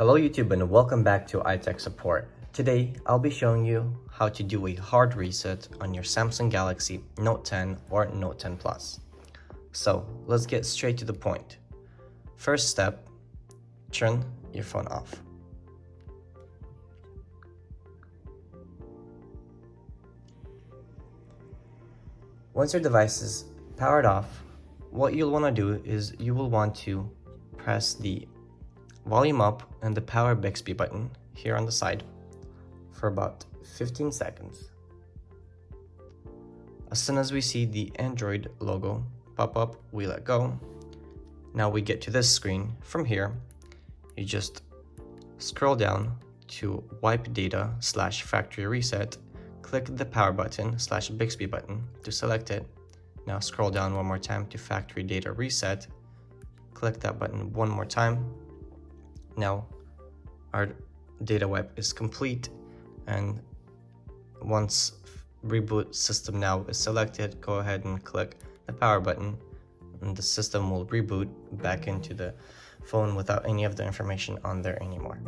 Hello YouTube and welcome back to iTech Support. Today, I'll be showing you how to do a hard reset on your Samsung Galaxy Note 10 or Note 10 Plus. So, let's get straight to the point. First step, turn your phone off. Once your device is powered off, what you'll want to do is you will want to press the volume up and the power Bixby button here on the side for about 15 seconds. As soon as we see the Android logo pop up, we let go. Now we get to this screen. From here, you just scroll down to wipe data / factory reset, click the power button / Bixby button to select it. Now scroll down one more time to factory data reset, click that button one more time. Now our data wipe is complete, and once reboot system now is selected, go ahead and click the power button and the system will reboot back into the phone without any of the information on there anymore.